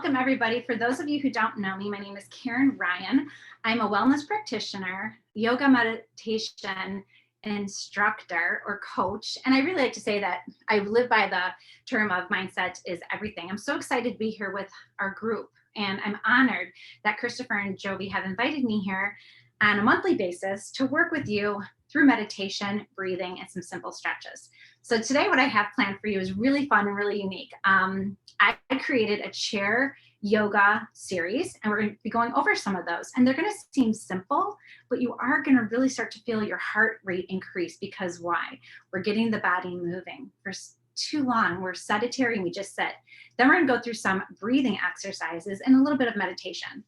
welcome everybody. For those of you who don't know me, my name is Karen Ryan. I'm a wellness practitioner, yoga meditation instructor or coach. And I really like to say that I live by the term of mindset is everything. I'm so excited to be here with our group. And I'm honored that Christopher and Jovi have invited me here on a monthly basis to work with you through meditation, breathing, and some simple stretches. So today what I have planned for you is really fun and really unique. I created a chair yoga series, and we're going to be going over some of those. And they're going to seem simple, but you are going to really start to feel your heart rate increase. Because why? We're getting the body moving. For too long, we're sedentary and we just sit. Then we're going to go through some breathing exercises and a little bit of meditation.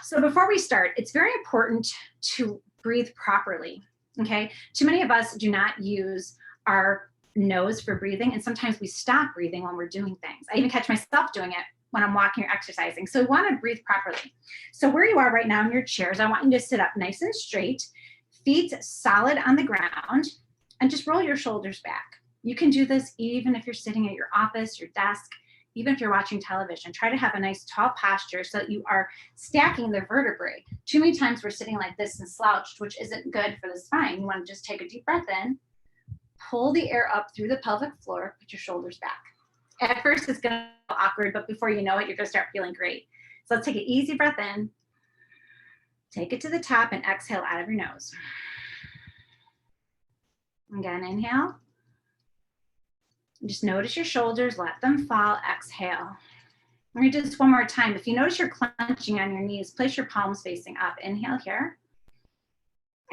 So before we start, it's very important to breathe properly. Okay, too many of us do not use our nose for breathing, and sometimes we stop breathing when we're doing things. I even catch myself doing it when I'm walking or exercising. So we want to breathe properly. So where you are right now in your chairs, I want you to sit up nice and straight, feet solid on the ground, and just roll your shoulders back. You can do this even if you're sitting at your office, your desk, even if you're watching television. Try to have a nice tall posture so that you are stacking the vertebrae. Too many times we're sitting like this and slouched, which isn't good for the spine. You want to just take a deep breath in, pull the air up through the pelvic floor, put your shoulders back. At first it's going to feel awkward, but before you know it, you're going to start feeling great. So let's take an easy breath in, take it to the top, and exhale out of your nose. Again, inhale. Just notice your shoulders, let them fall, exhale. Let me do this one more time. If you notice you're clenching on your knees, place your palms facing up. Inhale here,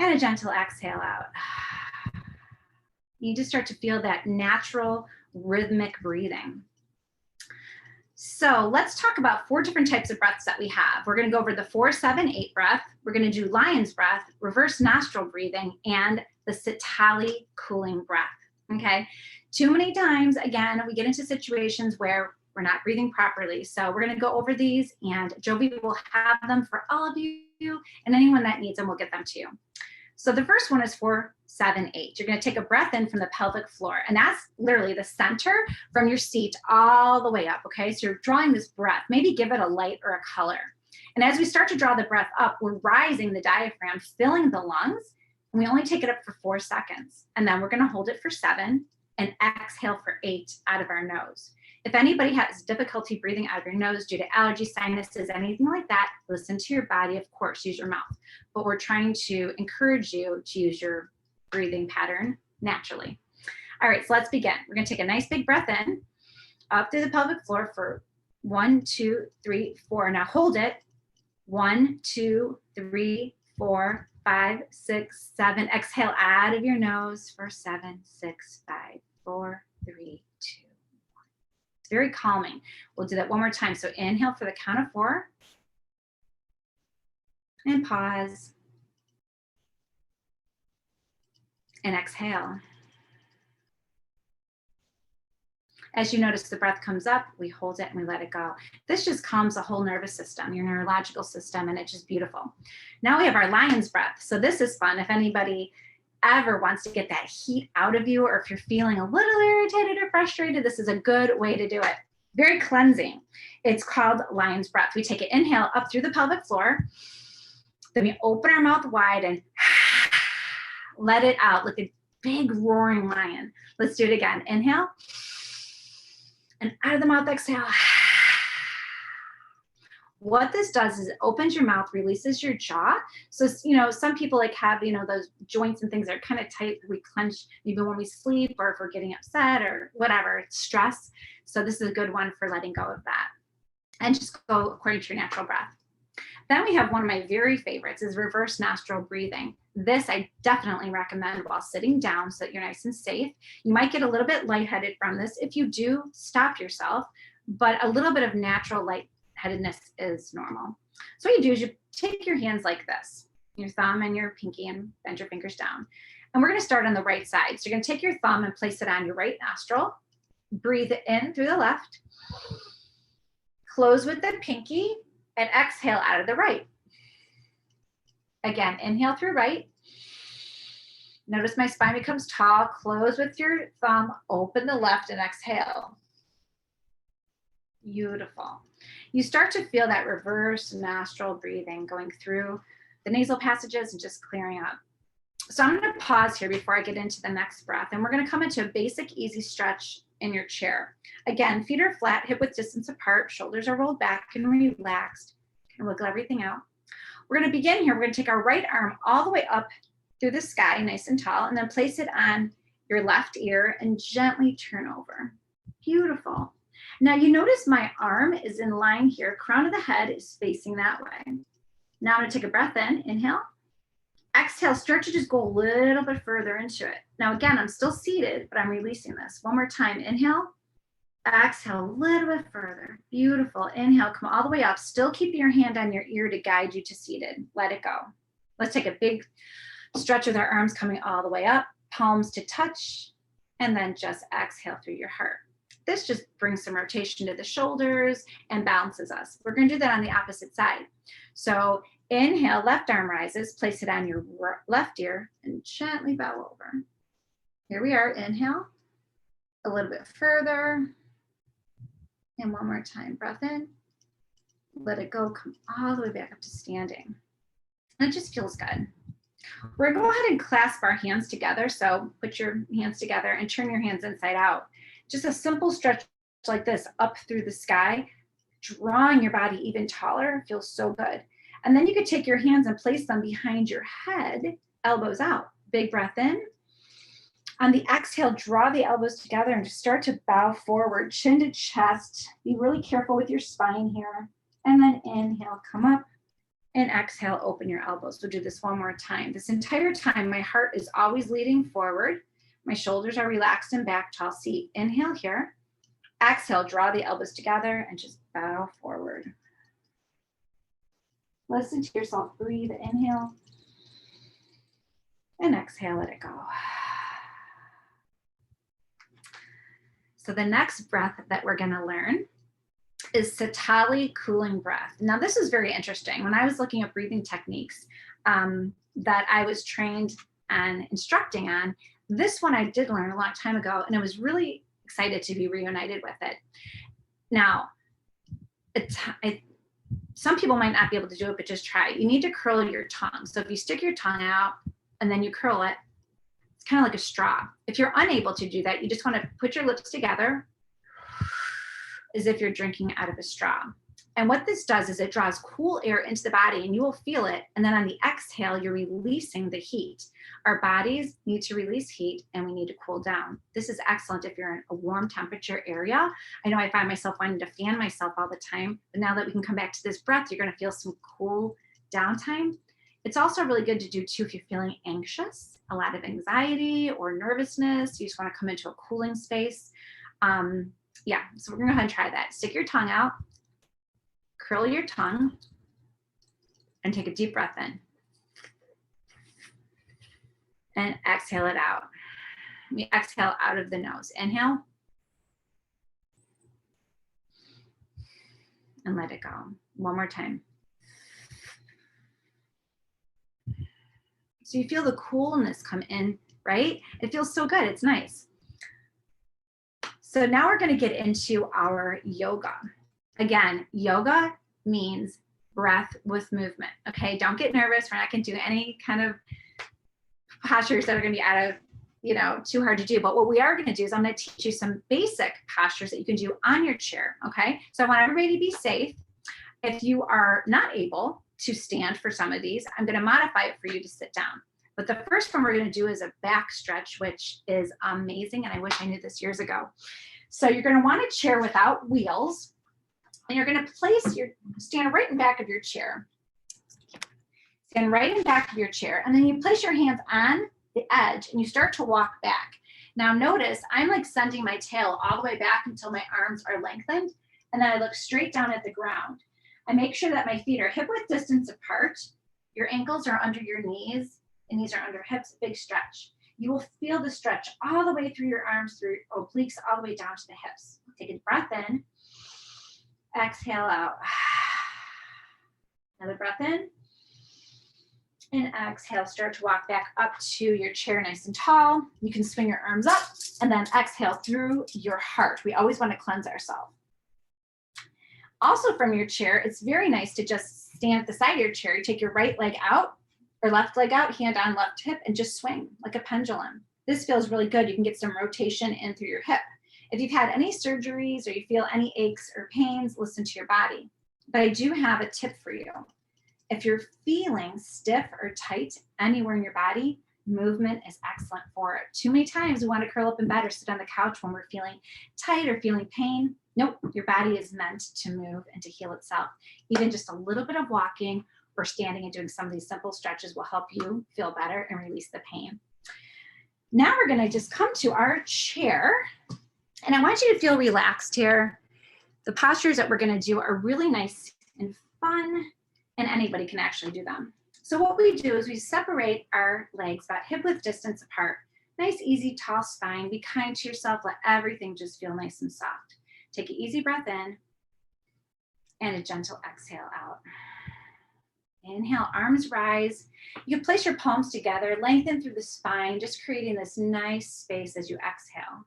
and a gentle exhale out. You just start to feel that natural rhythmic breathing. So let's talk about 4 different types of breaths that we have. We're going to go over the 4-7-8 breath. We're going to do lion's breath, reverse nostril breathing, and the Sitali cooling breath. Okay. Too many times, again, we get into situations where we're not breathing properly. So we're going to go over these, and Jovi will have them for all of you, and anyone that needs them will get them to you. So the first one is 4-7-8. You're going to take a breath in from the pelvic floor, and that's literally the center from your seat all the way up. Okay, so you're drawing this breath. Maybe give it a light or a color. And as we start to draw the breath up, we're rising the diaphragm, filling the lungs, and we only take it up for 4 seconds. And then we're going to hold it for 7 and exhale for 8 out of our nose. If anybody has difficulty breathing out of your nose due to allergy, sinuses, anything like that, listen to your body. Of course, use your mouth. But we're trying to encourage you to use your breathing pattern naturally. All right, so let's begin. We're going to take a nice big breath in, up through the pelvic floor for 1, 2, 3, 4. Now hold it. 1, 2, 3, 4, 5, 6, 7. Exhale out of your nose for 7, 6, 5, 4, 3, 2. It's very calming. We'll do that one more time. So inhale for the count of 4. And pause. And exhale. As you notice the breath comes up, we hold it and we let it go. This just calms the whole nervous system, your neurological system, and it's just beautiful. Now we have our lion's breath. So this is fun. If anybody ever wants to get that heat out of you, or if you're feeling a little irritated or frustrated, this is a good way to do it. Very cleansing. It's called lion's breath. We take an inhale up through the pelvic floor. Then we open our mouth wide and let it out like a big roaring lion. Let's do it again. Inhale. And out of the mouth, exhale. What this does is it opens your mouth, releases your jaw. So, some people have, those joints and things that are kind of tight. We clench even when we sleep, or if we're getting upset or whatever, it's stress. So this is a good one for letting go of that. And just go according to your natural breath. Then we have one of my very favorites is reverse nostril breathing. This I definitely recommend while sitting down so that you're nice and safe. You might get a little bit lightheaded from this. If you do, stop yourself, but a little bit of natural lightheadedness is normal. So what you do is you take your hands like this, your thumb and your pinky, and bend your fingers down. And we're going to start on the right side. So you're going to take your thumb and place it on your right nostril. Breathe it in through the left. Close with the pinky and exhale out of the right. Again, inhale through right. Notice my spine becomes tall. Close with your thumb, open the left, and exhale. Beautiful. You start to feel that reverse nostril breathing going through the nasal passages and just clearing up. So I'm going to pause here before I get into the next breath, and we're going to come into a basic easy stretch in your chair. Again, feet are flat, hip width distance apart, shoulders are rolled back and relaxed, and wiggle everything out. We're going to begin here. We're going to take our right arm all the way up through the sky, nice and tall, and then place it on your left ear and gently turn over. Beautiful. Now you notice my arm is in line here. Crown of the head is facing that way. Now I'm going to take a breath in, inhale. Exhale, start to just go a little bit further into it. Now again, I'm still seated, but I'm releasing this. One more time, inhale. Exhale, a little bit further. Beautiful. Inhale, come all the way up. Still keep your hand on your ear to guide you to seated. Let it go. Let's take a big stretch with our arms coming all the way up, palms to touch, and then just exhale through your heart. This just brings some rotation to the shoulders and balances us. We're going to do that on the opposite side. So inhale, left arm rises, place it on your left ear and gently bow over. Here we are, inhale, a little bit further. And one more time, breath in, let it go, come all the way back up to standing. And it just feels good. We're gonna go ahead and clasp our hands together. So put your hands together and turn your hands inside out. Just a simple stretch like this up through the sky, drawing your body even taller, feels so good. And then you could take your hands and place them behind your head, elbows out. Big breath in. On the exhale, draw the elbows together and just start to bow forward, chin to chest. Be really careful with your spine here. And then inhale, come up. And exhale, open your elbows. We'll do this one more time. This entire time, my heart is always leading forward. My shoulders are relaxed and back, tall seat. Inhale here. Exhale, draw the elbows together and just bow forward. Listen to yourself. Breathe. Inhale. And exhale, let it go. So the next breath that we're going to learn is Satali cooling breath. Now this is very interesting. When I was looking at breathing techniques that I was trained and instructing on, this one I did learn a long time ago, and I was really excited to be reunited with it. Now, some people might not be able to do it, but just try it. You need to curl your tongue. So if you stick your tongue out and then you curl it, it's kind of like a straw. If you're unable to do that, you just want to put your lips together as if you're drinking out of a straw. And what this does is it draws cool air into the body and you will feel it. And then on the exhale, you're releasing the heat. Our bodies need to release heat and we need to cool down. This is excellent if you're in a warm temperature area. I know I find myself wanting to fan myself all the time, but now that we can come back to this breath, you're going to feel some cool down time. It's also really good to do too if you're feeling anxious, a lot of anxiety or nervousness. You just want to come into a cooling space. Yeah, so we're going to go ahead and try that. Stick your tongue out, curl your tongue, and take a deep breath in. And exhale it out. We exhale out of the nose. Inhale. And let it go. One more time. So you feel the coolness come in, right? It feels so good. It's nice. So now we're going to get into our yoga. Again, yoga means breath with movement. Okay, don't get nervous. We're not going to do any kind of postures that are going to be out of, too hard to do. But what we are going to do is I'm going to teach you some basic postures that you can do on your chair. Okay, so I want everybody to be safe. If you are not able to stand for some of these, I'm going to modify it for you to sit down. But the first one we're going to do is a back stretch, which is amazing. And I wish I knew this years ago. So you're going to want a chair without wheels. And you're going to stand right in back of your chair. Stand right in back of your chair. And then you place your hands on the edge and you start to walk back. Now notice I'm like sending my tail all the way back until my arms are lengthened. And then I look straight down at the ground. I make sure that my feet are hip width distance apart. Your ankles are under your knees and knees are under hips, big stretch. You will feel the stretch all the way through your arms, through obliques, all the way down to the hips. Take a breath in, exhale out. Another breath in, and exhale. Start to walk back up to your chair nice and tall. You can swing your arms up and then exhale through your heart. We always want to cleanse ourselves. Also from your chair, it's very nice to just stand at the side of your chair. You take your right leg out or left leg out, hand on left hip, and just swing like a pendulum. This feels really good. You can get some rotation in through your hip. If you've had any surgeries or you feel any aches or pains, listen to your body. But I do have a tip for you. If you're feeling stiff or tight anywhere in your body, movement is excellent for it. Too many times we want to curl up in bed or sit on the couch when we're feeling tight or feeling pain. Nope, your body is meant to move and to heal itself. Even just a little bit of walking or standing and doing some of these simple stretches will help you feel better and release the pain. Now we're going to just come to our chair, and I want you to feel relaxed here. The postures that we're going to do are really nice and fun, and anybody can actually do them. So what we do is we separate our legs about hip width distance apart. Nice, easy, tall spine. Be kind to yourself. Let everything just feel nice and soft. Take an easy breath in and a gentle exhale out. Inhale, arms rise. You can place your palms together, lengthen through the spine, just creating this nice space as you exhale.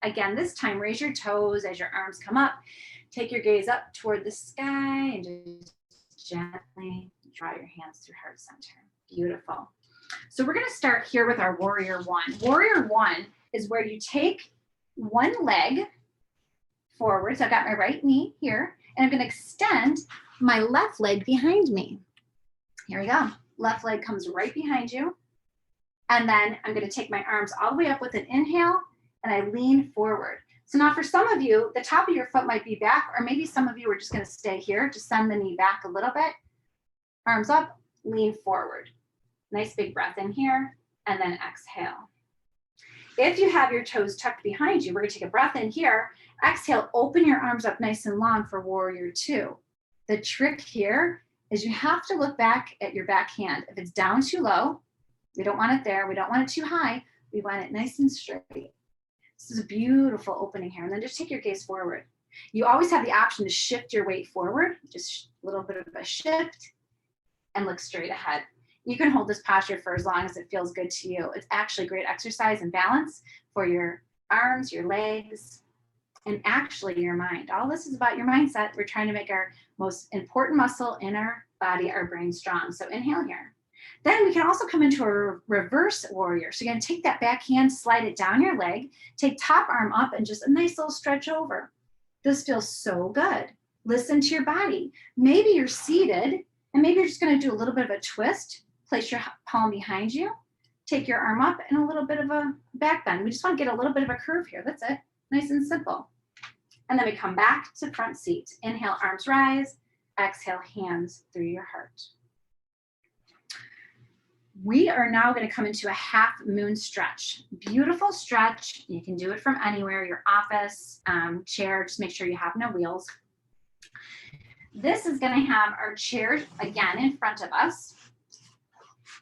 Again, this time, raise your toes as your arms come up. Take your gaze up toward the sky and just gently draw your hands through heart center. Beautiful. So we're going to start here with our warrior one. Warrior one is where you take one leg forward. So I've got my right knee here, and I'm going to extend my left leg behind me. Here we go. Left leg comes right behind you. And then I'm going to take my arms all the way up with an inhale, and I lean forward. So now for some of you, the top of your foot might be back, or maybe some of you are just going to stay here. Just send the knee back a little bit. Arms up, lean forward. Nice big breath in here, and then exhale. If you have your toes tucked behind you, we're going to take a breath in here. Exhale, open your arms up nice and long for warrior two. The trick here is you have to look back at your back hand. If it's down too low, we don't want it there. We don't want it too high. We want it nice and straight. This is a beautiful opening here. And then just take your gaze forward. You always have the option to shift your weight forward, just a little bit of a shift, and look straight ahead. You can hold this posture for as long as it feels good to you. It's actually great exercise and balance for your arms, your legs, and actually your mind. All this is about your mindset. We're trying to make our most important muscle in our body, our brain, strong. So inhale here. Then we can also come into a reverse warrior. So you're gonna take that back hand, slide it down your leg, take top arm up, and just a nice little stretch over. This feels so good. Listen to your body. Maybe you're seated, and maybe you're just gonna do a little bit of a twist. Place your palm behind you, take your arm up, and a little bit of a back bend. We just want to get a little bit of a curve here. That's it. Nice and simple. And then we come back to front seat. Inhale, arms rise. Exhale, hands through your heart. We are now going to come into a half moon stretch. Beautiful stretch. You can do it from anywhere, your office, chair. Just make sure you have no wheels. This is going to have our chair again in front of us.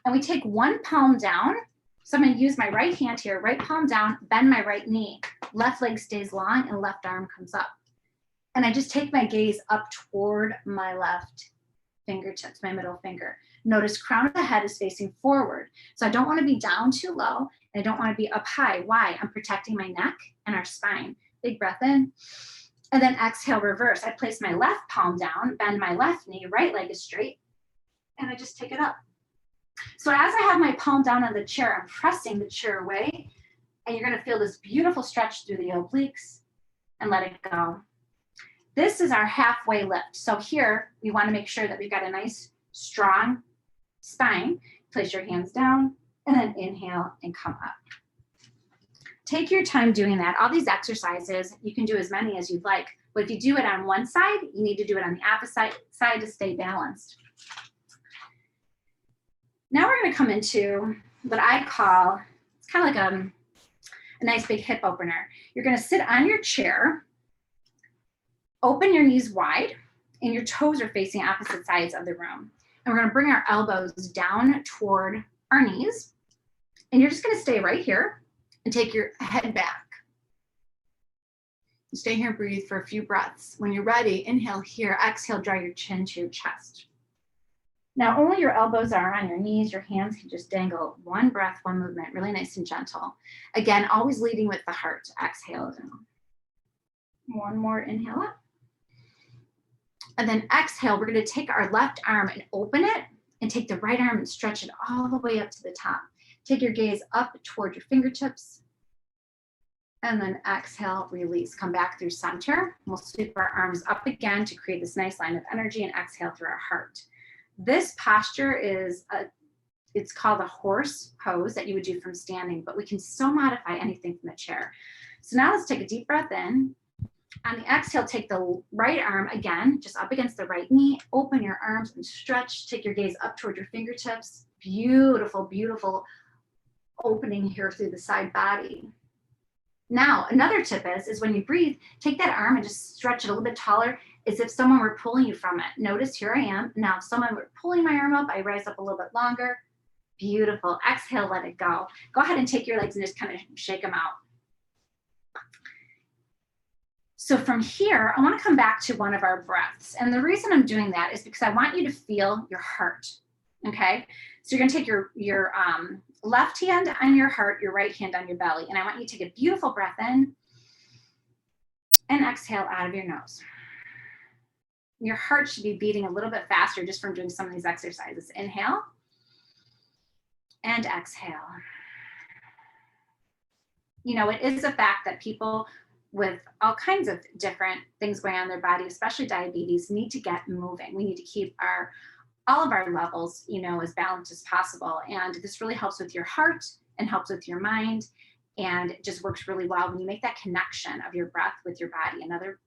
And we take one palm down. So I'm going to use my right hand here, right palm down, bend my right knee. Left leg stays long and left arm comes up. And I just take my gaze up toward my left fingertips, my middle finger. Notice crown of the head is facing forward. So I don't want to be down too low, and I don't want to be up high. Why? I'm protecting my neck and our spine. Big breath in. And then exhale, reverse. I place my left palm down, bend my left knee, right leg is straight, and I just take it up. So as I have my palm down on the chair, I'm pressing the chair away, and you're going to feel this beautiful stretch through the obliques, and let it go. This is our halfway lift. So here, we want to make sure that we've got a nice, strong spine. Place your hands down, and then inhale and come up. Take your time doing that. All these exercises, you can do as many as you'd like, but if you do it on one side, you need to do it on the opposite side to stay balanced. Now we're going to come into what I call, it's kind of like a nice big hip opener. You're going to sit on your chair, open your knees wide, and your toes are facing opposite sides of the room. And we're going to bring our elbows down toward our knees. And you're just going to stay right here and take your head back. Stay here and breathe for a few breaths. When you're ready, inhale here, exhale, draw your chin to your chest. Now, only your elbows are on your knees. Your hands can just dangle. One breath, one movement, really nice and gentle. Again, always leading with the heart. Exhale down. One more inhale up. And then exhale, we're going to take our left arm and open it, and take the right arm and stretch it all the way up to the top. Take your gaze up toward your fingertips. And then exhale, release. Come back through center. We'll sweep our arms up again to create this nice line of energy, and exhale through our heart. This posture is it's called a horse pose that you would do from standing, but we can still modify anything from the chair. So now let's take a deep breath in. On the exhale, take the right arm again, just up against the right knee. Open your arms and stretch. Take your gaze up toward your fingertips. Beautiful, beautiful opening here through the side body. Now, another tip is when you breathe, take that arm and just stretch it a little bit taller, as if someone were pulling you from it. Notice, here I am. Now, if someone were pulling my arm up, I rise up a little bit longer. Beautiful. Exhale, let it go. Go ahead and take your legs and just kind of shake them out. So from here, I want to come back to one of our breaths. And the reason I'm doing that is because I want you to feel your heart. Okay? So you're going to take your left hand on your heart, your right hand on your belly. And I want you to take a beautiful breath in and exhale out of your nose. Your heart should be beating a little bit faster just from doing some of these exercises. Inhale and exhale. You know, it is a fact that people with all kinds of different things going on in their body, especially diabetes, need to get moving. We need to keep all of our levels, you know, as balanced as possible. And this really helps with your heart and helps with your mind. And it just works really well when you make that connection of your breath with your body. Another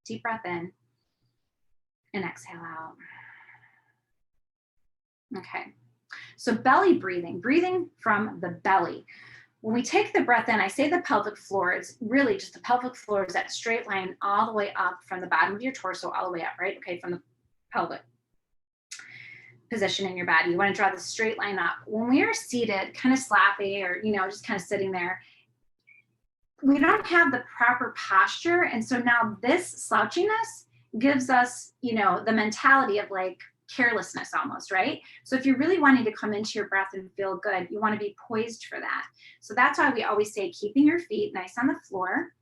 deep breath in and exhale out. Okay. So belly breathing from the belly. When we take the breath in, I say the pelvic floor, it's really just the pelvic floor is that straight line all the way up from the bottom of your torso, all the way up, right? Okay, from the pelvic position in your body. You want to draw the straight line up. When we are seated, kind of sloppy or, you know, just kind of sitting there, we don't have the proper posture. And so now this slouchiness gives us, you know, the mentality of like carelessness almost, right? So if you're really wanting to come into your breath and feel good, you want to be poised for that. So that's why we always say keeping your feet nice on the floor,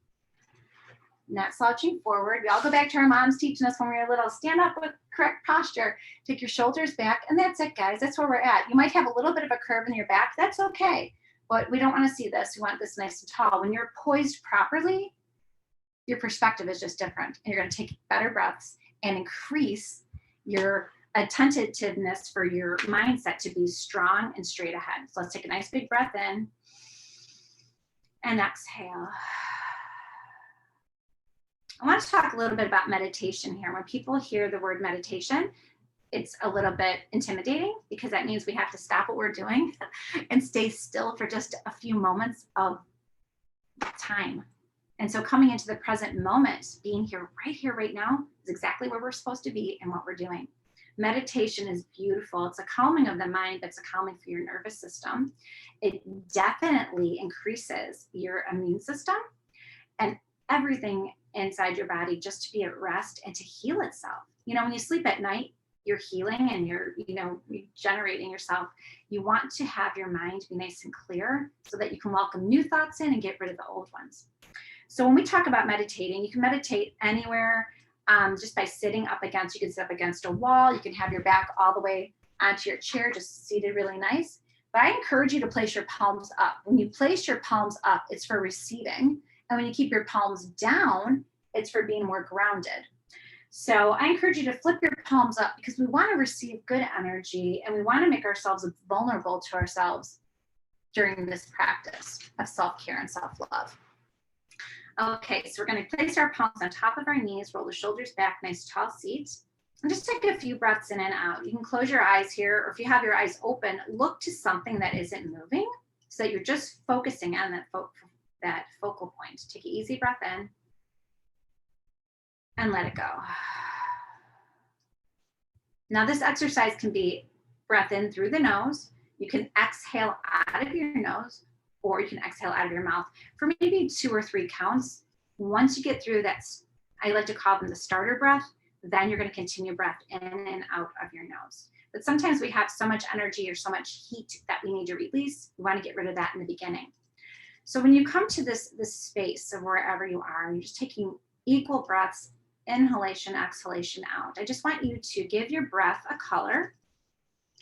not slouching forward. We all go back to our moms teaching us when we were little, stand up with correct posture, take your shoulders back, and that's it, guys. That's where we're at. You might have a little bit of a curve in your back. That's okay, but we don't want to see this. We want this nice and tall. When you're poised properly, your perspective is just different. And you're going to take better breaths and increase your attentiveness for your mindset to be strong and straight ahead. So let's take a nice big breath in and exhale. I want to talk a little bit about meditation here. When people hear the word meditation, it's a little bit intimidating because that means we have to stop what we're doing and stay still for just a few moments of time. And so coming into the present moment, being here, right now, is exactly where we're supposed to be and what we're doing. Meditation is beautiful. It's a calming of the mind, but it's a calming for your nervous system. It definitely increases your immune system and everything inside your body just to be at rest and to heal itself. You know, when you sleep at night, you're healing and you're, you know, regenerating yourself. You want to have your mind be nice and clear so that you can welcome new thoughts in and get rid of the old ones. So when we talk about meditating, you can meditate anywhere. Just by sitting up against, you can sit up against a wall. You can have your back all the way onto your chair, just seated really nice. But I encourage you to place your palms up. When you place your palms up, it's for receiving. And when you keep your palms down, it's for being more grounded. So I encourage you to flip your palms up because we want to receive good energy and we want to make ourselves vulnerable to ourselves during this practice of self-care and self-love. Okay, so we're going to place our palms on top of our knees, roll the shoulders back, nice tall seat, and just take a few breaths in and out. You can close your eyes here, or if you have your eyes open, look to something that isn't moving so that you're just focusing on that focal point. Take an easy breath in and let it go. Now this exercise can be breath in through the nose. You can exhale out of your nose, or you can exhale out of your mouth for maybe 2 or 3 counts. Once you get through that, I like to call them the starter breath, then you're going to continue breath in and out of your nose. But sometimes we have so much energy or so much heat that we need to release. We want to get rid of that in the beginning. So when you come to this space of wherever you are, you're just taking equal breaths Inhalation, exhalation out. I just want you to give your breath a color,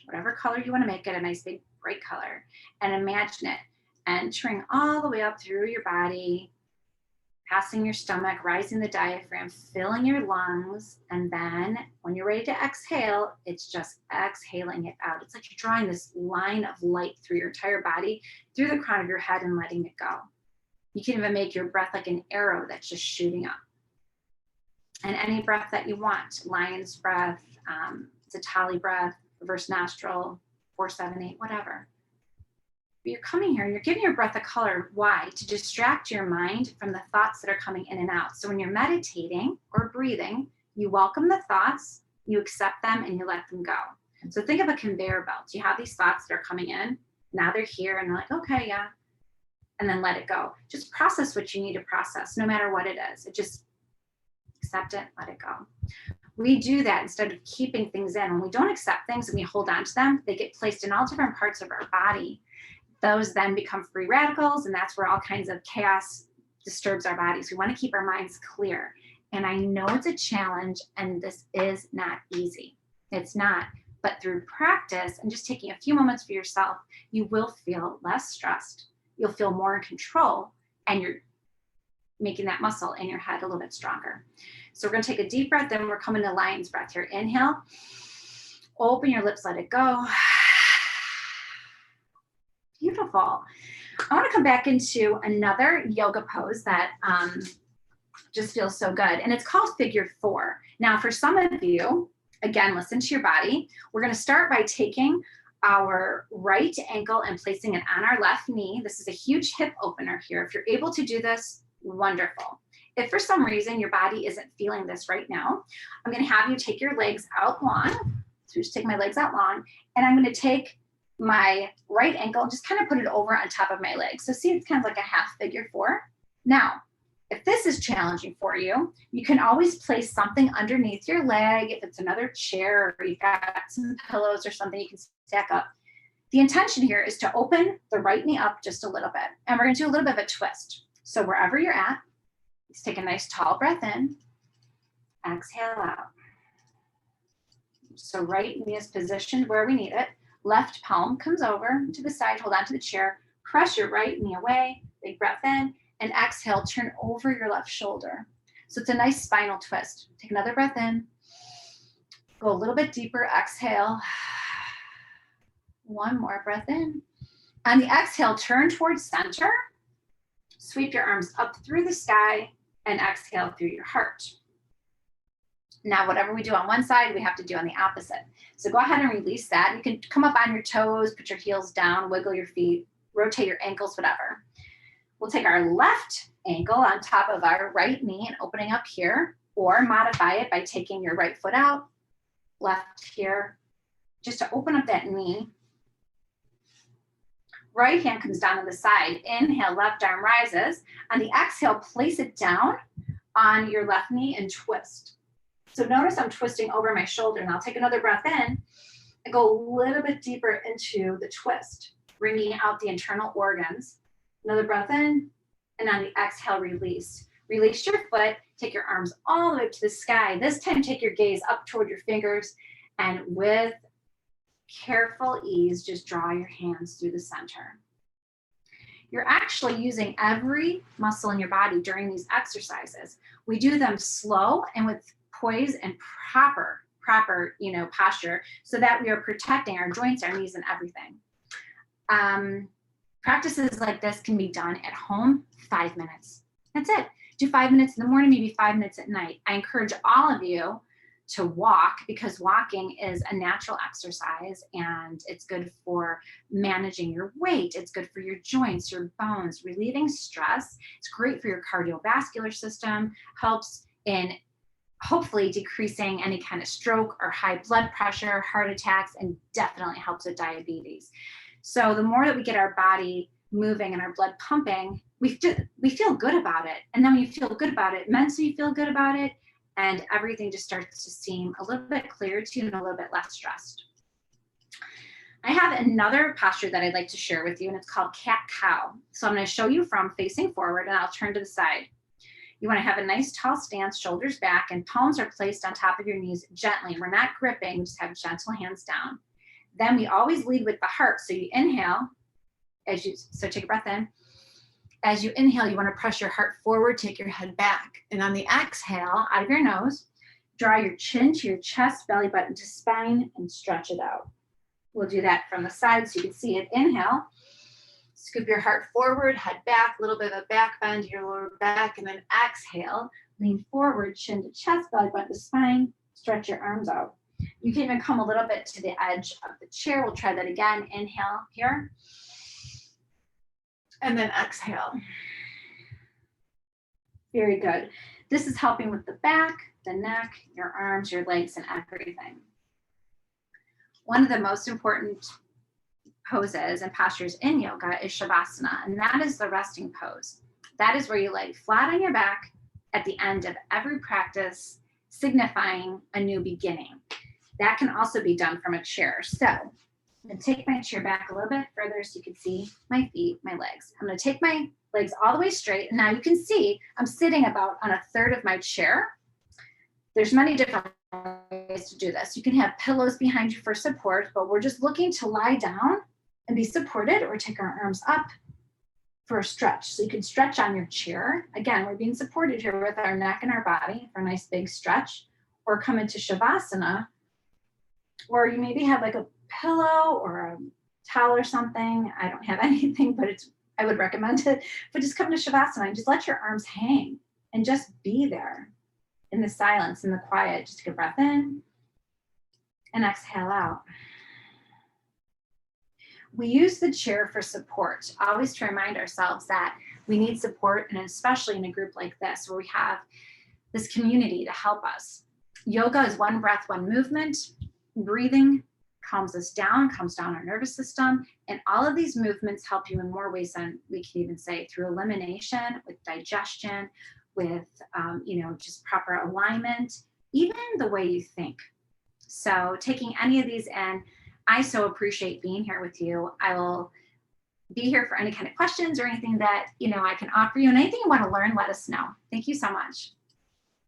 whatever color you want to make it, a nice big bright color, and imagine it entering all the way up through your body, passing your stomach, rising the diaphragm, filling your lungs. And then when you're ready to exhale, it's just exhaling it out. It's like you're drawing this line of light through your entire body, through the crown of your head, and letting it go. You can even make your breath like an arrow that's just shooting up. And any breath that you want, lion's breath, Zatali breath, reverse nostril, 4-7-8, whatever. But you're coming here and you're giving your breath a color. Why? To distract your mind from the thoughts that are coming in and out. So when you're meditating or breathing, you welcome the thoughts, you accept them, and you let them go. So think of a conveyor belt. You have these thoughts that are coming in. Now they're here and they're like, okay, yeah. And then let it go. Just process what you need to process, no matter what it is. It just accept it, let it go. We do that instead of keeping things in. When we don't accept things and we hold on to them, they get placed in all different parts of our body. Those then become free radicals, and that's where all kinds of chaos disturbs our bodies. We want to keep our minds clear. And I know it's a challenge, and this is not easy. It's not. But through practice and just taking a few moments for yourself, you will feel less stressed. You'll feel more in control, and you're making that muscle in your head a little bit stronger. So we're going to take a deep breath, then we're coming to lion's breath here. Inhale, open your lips, let it go. Beautiful. I want to come back into another yoga pose that just feels so good, and it's called figure 4. Now, for some of you, again, listen to your body. We're going to start by taking our right ankle and placing it on our left knee. This is a huge hip opener here. If you're able to do this, wonderful. If for some reason your body isn't feeling this right now, I'm going to have you take your legs out long. So just take my legs out long, and I'm going to take my right ankle and just kind of put it over on top of my leg. So see, it's kind of like a half figure 4. Now, if this is challenging for you, you can always place something underneath your leg. If it's another chair or you've got some pillows or something you can stack up. The intention here is to open the right knee up just a little bit. And we're going to do a little bit of a twist. So wherever you're at, let's take a nice tall breath in, exhale out. So right knee is positioned where we need it. Left palm comes over to the side, hold on to the chair, press your right knee away, big breath in, and exhale, turn over your left shoulder. So it's a nice spinal twist. Take another breath in, go a little bit deeper, exhale. One more breath in. On the exhale, turn towards center, sweep your arms up through the sky, and exhale through your heart. Now, whatever we do on one side, we have to do on the opposite. So go ahead and release that. You can come up on your toes, put your heels down, wiggle your feet, rotate your ankles, whatever. We'll take our left ankle on top of our right knee and opening up here, or modify it by taking your right foot out, left here, just to open up that knee. Right hand comes down to the side. Inhale, left arm rises. On the exhale, place it down on your left knee and twist. So notice I'm twisting over my shoulder. Now I'll take another breath in and go a little bit deeper into the twist, bringing out the internal organs. Another breath in, and on the exhale, release. Release your foot, take your arms all the way to the sky. This time, take your gaze up toward your fingers, and with careful ease, just draw your hands through the center. You're actually using every muscle in your body during these exercises. We do them slow and with poise and proper posture, so that we are protecting our joints, our knees, and everything. Practices like this can be done at home, 5 minutes. That's it. Do 5 minutes in the morning, maybe 5 minutes at night. I encourage all of you to walk, because walking is a natural exercise and it's good for managing your weight. It's good for your joints, your bones, relieving stress. It's great for your cardiovascular system, helps in hopefully decreasing any kind of stroke or high blood pressure, heart attacks, and definitely helps with diabetes. So the more that we get our body moving and our blood pumping, we feel good about it. And then when you feel good about it, mentally you feel good about it, and everything just starts to seem a little bit clearer to you and a little bit less stressed. I have another posture that I'd like to share with you, and it's called cat-cow. So I'm going to show you from facing forward, and I'll turn to the side. You want to have a nice tall stance, shoulders back, and palms are placed on top of your knees gently. We're not gripping, we just have gentle hands down. Then we always lead with the heart. So you inhale, so take a breath in. As you inhale, you want to press your heart forward, take your head back. And on the exhale, out of your nose, draw your chin to your chest, belly button to spine, and stretch it out. We'll do that from the side so you can see it. Inhale, scoop your heart forward, head back, a little bit of a back bend to your lower back, and then exhale, lean forward, chin to chest, belly button to spine, stretch your arms out. You can even come a little bit to the edge of the chair. We'll try that again. Inhale here, and then exhale. Very good. This is helping with the back, the neck, your arms, your legs, and everything. One of the most important poses and postures in yoga is Shavasana, and that is the resting pose. That is where you lay flat on your back at the end of every practice, signifying a new beginning. That can also be done from a chair. So I'm going to take my chair back a little bit further so you can see my feet, my legs. I'm going to take my legs all the way straight. And now you can see I'm sitting about on a third of my chair. There's many different ways to do this. You can have pillows behind you for support, but we're just looking to lie down and be supported, or take our arms up for a stretch. So you can stretch on your chair. Again, we're being supported here with our neck and our body for a nice big stretch, or come into Shavasana, or you maybe have like a pillow or a towel or something. I don't have anything, but I would recommend it. But just come to Shavasana and just let your arms hang and just be there in the silence, in the quiet. Just take a breath in and exhale out. We use the chair for support, always to remind ourselves that we need support, and especially in a group like this where we have this community to help us. Yoga is one breath, one movement. Breathing calms us down, calms down our nervous system, and all of these movements help you in more ways than we can even say, through elimination, with digestion, with just proper alignment, even the way you think. So taking any of these in, I so appreciate being here with you. I will be here for any kind of questions or anything that I can offer you, and anything you want to learn, let us know. Thank you so much.